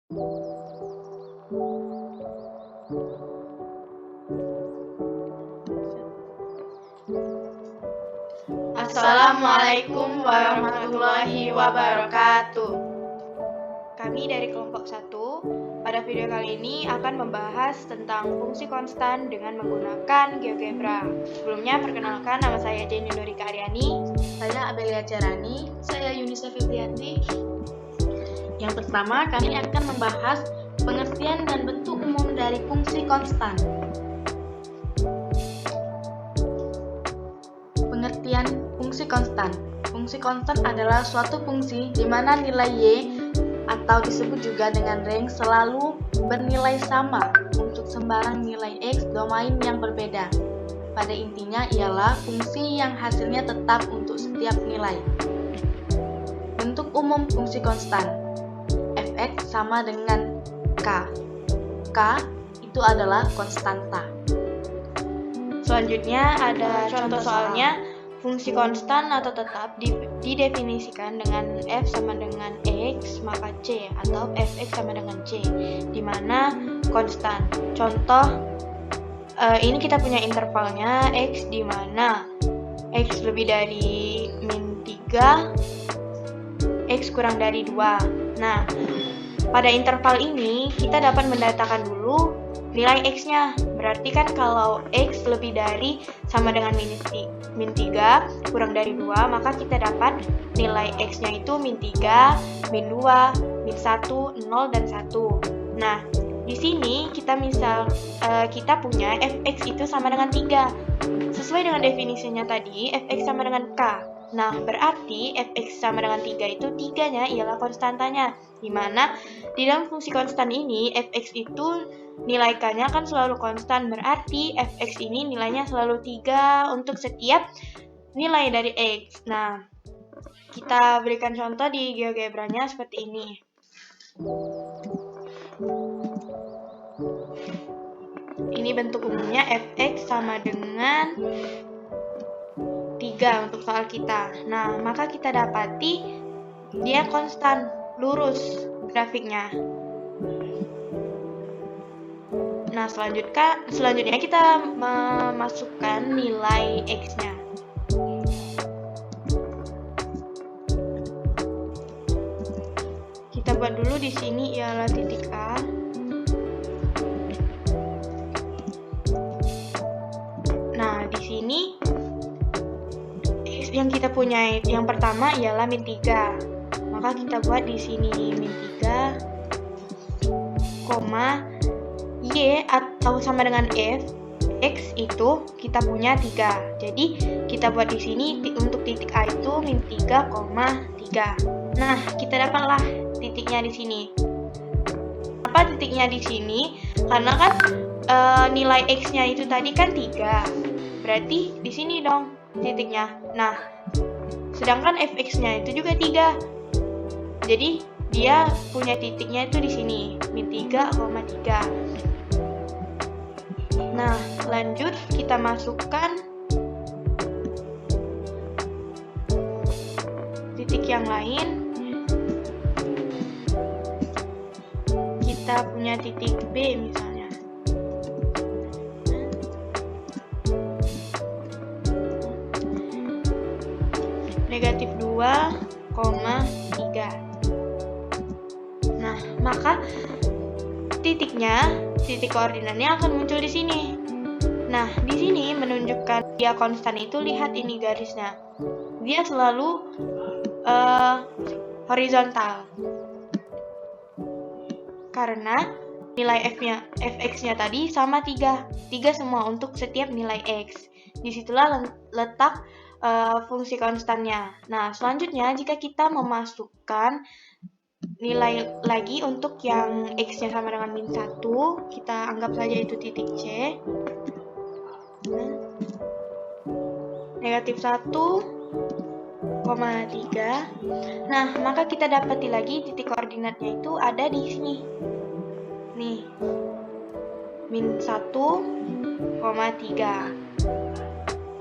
Assalamualaikum warahmatullahi wabarakatuh. Kami dari kelompok 1 pada video kali ini akan membahas tentang fungsi konstan dengan menggunakan GeoGebra. Sebelumnya perkenalkan, nama saya Jenny Nurika Aryani. Saya Abelia Jarani. Saya Yunisa Fitrianti. Yang pertama, kami akan membahas pengertian dan bentuk umum dari fungsi konstan. Pengertian fungsi konstan. Fungsi konstan adalah suatu fungsi di mana nilai y atau disebut juga dengan range selalu bernilai sama untuk sembarang nilai x domain yang berbeda. Pada intinya ialah fungsi yang hasilnya tetap untuk setiap nilai. Bentuk umum fungsi konstan. Fx sama dengan k. K itu adalah konstanta. Selanjutnya ada contoh soalnya. Fungsi konstan atau tetap didefinisikan dengan f sama dengan x maka c, atau fx sama dengan c, di mana konstan. Contoh, ini kita punya intervalnya x di mana x lebih dari min 3, x kurang dari 2. Nah, pada interval ini kita dapat mendatakan dulu nilai x-nya. Berarti kan kalau x lebih dari sama dengan min 3 kurang dari 2, maka kita dapat nilai x-nya itu min 3, min 2, min 1, 0, dan 1. Nah, di sini kita punya fx itu sama dengan 3. Sesuai dengan definisinya tadi, fx sama dengan k. Nah, berarti fx sama dengan 3 itu 3-nya ialah konstantanya. Dimana di dalam fungsi konstan ini, fx itu nilai k-nya kan selalu konstan. Berarti fx ini nilainya selalu 3 untuk setiap nilai dari x. Nah, kita berikan contoh di GeoGebra-nya seperti ini. Ini bentuk umumnya fx sama dengan 3 untuk soal kita. Nah, maka kita dapati dia konstan, lurus grafiknya. Nah, selanjutnya kita memasukkan nilai x-nya. Kita buat dulu di sini ialah titik A. Nah, di sini yang kita punya yang pertama ialah min 3. Maka kita buat di sini min 3, y atau sama dengan f, x itu kita punya 3. Jadi kita buat di sini untuk titik A itu min 3,3. Nah, kita dapatlah titiknya di sini. Kenapa titiknya di sini? Karena kan nilai x-nya itu tadi kan 3. Berarti di sini dong titiknya. Nah, sedangkan fx-nya itu juga 3. Jadi dia punya titiknya itu di sini, min 3,3. Nah, lanjut kita masukkan titik yang lain. Kita punya titik B misalnya. Negatif 2,3. Nah, maka titik koordinatnya akan muncul di sini. Nah, di sini menunjukkan dia konstan itu, lihat ini garisnya. Dia selalu horizontal. Karena nilai fx-nya tadi sama 3. 3 semua untuk setiap nilai x. Disitulah letak fungsi konstannya. Nah, selanjutnya jika kita memasukkan nilai lagi untuk yang x-nya sama dengan min 1, kita anggap saja itu titik C. Negatif 1,3. Nah, maka kita dapati lagi titik koordinatnya itu ada di sini. Nih, min 1,3.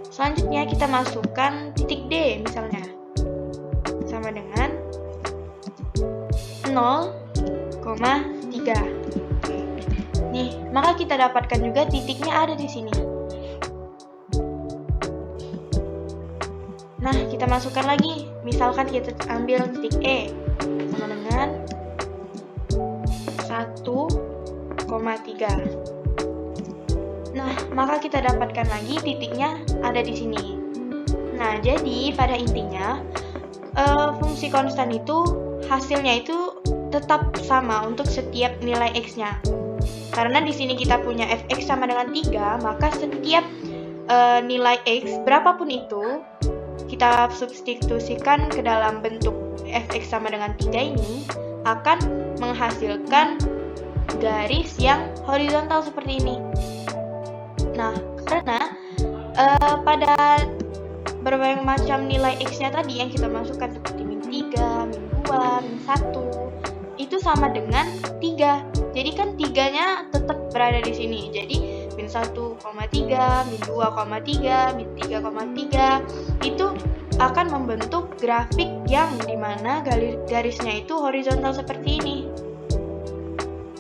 Selanjutnya kita masukkan titik D misalnya. Sama dengan 0,3. 3. Nih, maka kita dapatkan juga titiknya ada di sini. Nah, kita masukkan lagi. Misalkan kita ambil titik E sama dengan 1,3. Nah, maka kita dapatkan lagi titiknya ada di sini. Nah, jadi pada intinya fungsi konstan itu hasilnya itu tetap sama untuk setiap nilai x-nya. Karena di sini kita punya fx sama dengan 3, maka setiap nilai x berapapun itu kita substitusikan ke dalam bentuk fx sama dengan 3 ini akan menghasilkan garis yang horizontal seperti ini. Nah, karena pada berbagai macam nilai x-nya tadi yang kita masukkan seperti min 3, min 2, min 1 itu sama dengan 3. Jadi kan 3-nya tetap berada di sini. Jadi min 1,3, min 2,3, min 3,3 itu akan membentuk grafik yang dimana garisnya itu horizontal seperti ini.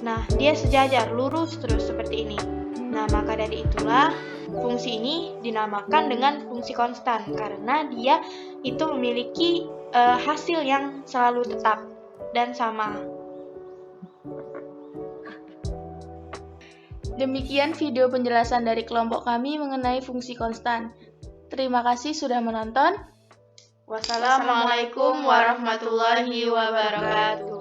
Nah, dia sejajar, lurus terus seperti ini. Nah, maka dari itulah fungsi ini dinamakan dengan fungsi konstan karena dia itu memiliki hasil yang selalu tetap dan sama. Demikian video penjelasan dari kelompok kami mengenai fungsi konstan. Terima kasih sudah menonton. Wassalamualaikum warahmatullahi wabarakatuh.